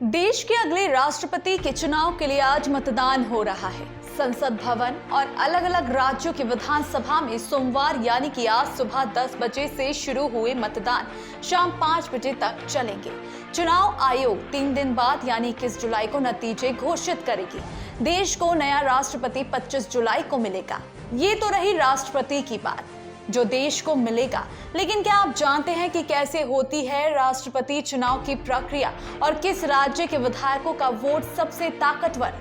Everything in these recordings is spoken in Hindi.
देश के अगले राष्ट्रपति के चुनाव के लिए आज मतदान हो रहा है। संसद भवन और अलग अलग राज्यों की विधानसभा में सोमवार यानी कि आज सुबह 10 बजे से शुरू हुए मतदान शाम 5 बजे तक चलेंगे। चुनाव आयोग 3 दिन बाद यानी 21 जुलाई को नतीजे घोषित करेगी। देश को नया राष्ट्रपति 25 जुलाई को मिलेगा। ये तो रही राष्ट्रपति की बात जो देश को मिलेगा, लेकिन क्या आप जानते हैं कि कैसे होती है राष्ट्रपति चुनाव की प्रक्रिया और किस राज्य के विधायकों का वोट सबसे ताकतवर?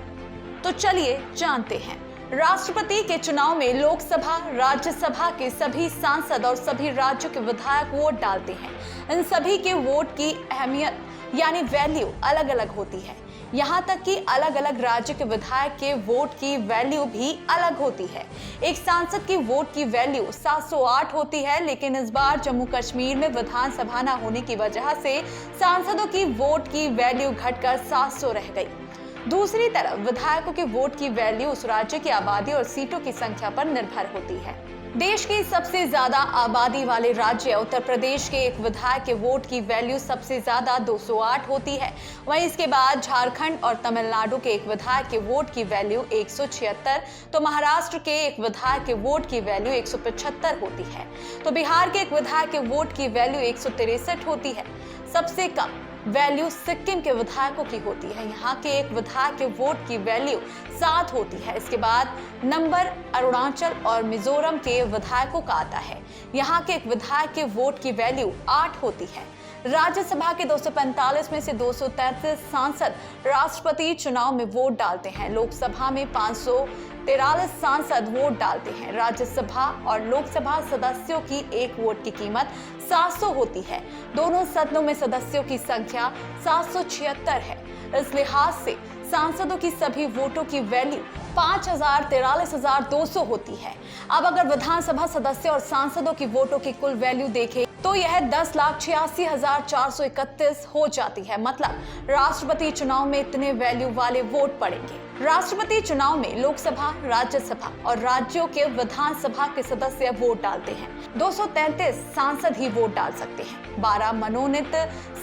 तो चलिए जानते हैं। राष्ट्रपति के चुनाव में लोकसभा, राज्यसभा के सभी सांसद और सभी राज्यों के विधायक वोट डालते हैं। इन सभी के वोट की अहमियत यानी वैल्यू अलग अलग होती है। यहाँ तक कि अलग अलग राज्य के विधायक के वोट की वैल्यू भी अलग होती है। एक सांसद की वोट की वैल्यू 708 होती है, लेकिन इस बार जम्मू कश्मीर में विधानसभा न होने की वजह से सांसदों की वोट की वैल्यू घटकर 700 रह गई। दूसरी तरफ विधायकों के वोट की वैल्यू उस राज्य की आबादी और सीटों की संख्या पर निर्भर होती है। देश की सबसे ज्यादा आबादी वाले राज्य उत्तर प्रदेश के एक विधायक के वोट की वैल्यू सबसे ज्यादा 208 होती है। वहीं इसके बाद झारखंड और तमिलनाडु के एक विधायक के वोट की वैल्यू 176, तो महाराष्ट्र के एक विधायक के वोट की वैल्यू 175 होती है, तो बिहार के एक विधायक के वोट की वैल्यू 163 होती है। सबसे कम वैल्यू सिक्किम के विधायकों की होती है। यहाँ के एक विधायक के वोट की वैल्यू 7 होती है। इसके बाद नंबर अरुणाचल और मिजोरम के विधायकों का आता है। यहाँ के एक विधायक के वोट की वैल्यू 8 होती है। राज्यसभा के 245 में से 233 सांसद राष्ट्रपति चुनाव में वोट डालते हैं। लोकसभा में 543 सांसद वोट डालते हैं। राज्यसभा और लोकसभा सदस्यों की एक वोट की कीमत 700 होती है। दोनों सदनों में सदस्यों की संख्या 776 है। इस लिहाज से सांसदों की सभी वोटों की वैल्यू 5,43,200 होती है। अब अगर विधानसभा सदस्य और सांसदों की वोटों की कुल वैल्यू देखें तो यह 10,86,431 हो जाती है। मतलब राष्ट्रपति चुनाव में इतने वैल्यू वाले वोट पड़ेंगे। राष्ट्रपति चुनाव में लोकसभा, राज्यसभा और राज्यों के विधानसभा के सदस्य वोट डालते हैं। 233 सांसद ही वोट डाल सकते हैं। 12 मनोनीत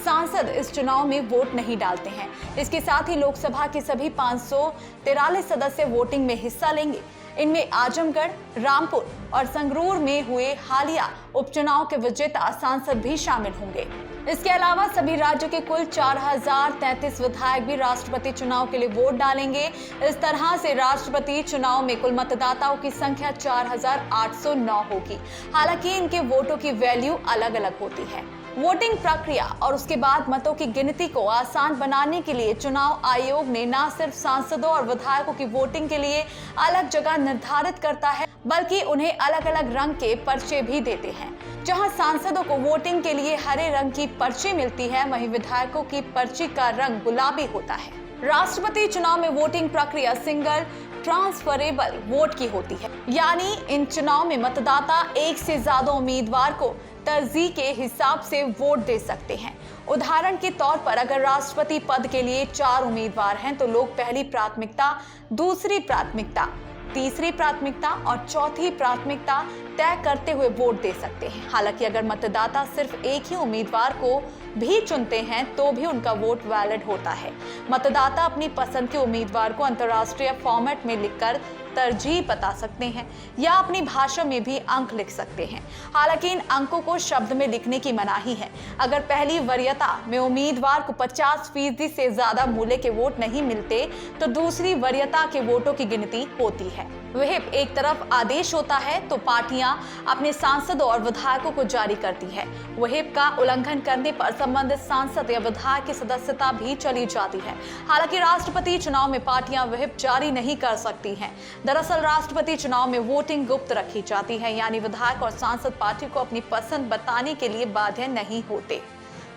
सांसद इस चुनाव में वोट नहीं डालते हैं। इसके साथ ही लोकसभा के सभी 543 सदस्य वोटिंग में हिस्सा लेंगे। इनमें आजमगढ़, रामपुर और संगरूर में हुए हालिया उपचुनाव के विजेता सांसद भी शामिल होंगे। इसके अलावा सभी राज्यों के कुल 4033 विधायक भी राष्ट्रपति चुनाव के लिए वोट डालेंगे। इस तरह से राष्ट्रपति चुनाव में कुल मतदाताओं की संख्या 4809 होगी। हालांकि इनके वोटों की वैल्यू अलग अलग होती है। वोटिंग प्रक्रिया और उसके बाद मतों की गिनती को आसान बनाने के लिए चुनाव आयोग ने न सिर्फ सांसदों और विधायकों की वोटिंग के लिए अलग जगह निर्धारित करता है, बल्कि उन्हें अलग अलग रंग के पर्चे भी देते हैं। जहां सांसदों को वोटिंग के लिए हरे रंग की पर्ची मिलती है, वहीं विधायकों की पर्ची का रंग गुलाबी होता है। राष्ट्रपति चुनाव में वोटिंग प्रक्रिया सिंगल ट्रांसफरेबल वोट की होती है, यानी इन चुनाव में मतदाता एक से ज्यादा उम्मीदवार को तरजीह के हिसाब से वोट दे सकते हैं। उदाहरण के तौर पर अगर राष्ट्रपति पद के लिए 4 उम्मीदवार हैं तो लोग पहली प्राथमिकता, दूसरी प्राथमिकता, तीसरी प्राथमिकता और चौथी प्राथमिकता तय करते हुए वोट दे सकते हैं। हालांकि अगर मतदाता सिर्फ एक ही उम्मीदवार को भी चुनते हैं तो भी उनका वोट वैलिड होता है। मतदाता अपनी पसंद के उम्मीदवार को अंतर्राष्ट्रीय फॉर्मेट में लिखकर तरजीह बता सकते हैं या अपनी भाषा में भी अंक लिख सकते हैं। हालांकि इन अंकों को शब्द में लिखने की मनाही है। अगर पहली वरीयता में उम्मीदवार को 50% से ज्यादा मूल्य के वोट नहीं मिलते तो दूसरी वरीयता के वोटों की गिनती होती है। व्हिप एक तरफ आदेश होता है तो पार्टियां अपने सांसदों और विधायकों को जारी करती है। व्हिप का उल्लंघन करने पर संबंधित सांसद या विधायक की सदस्यता भी चली जाती है। हालांकि राष्ट्रपति चुनाव में पार्टियां व्हिप जारी नहीं कर सकती हैं। दरअसल राष्ट्रपति चुनाव में वोटिंग गुप्त रखी जाती है, यानी विधायक और सांसद पार्टी को अपनी पसंद बताने के लिए बाध्य नहीं होते।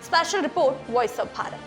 Special report, voice of Bharat.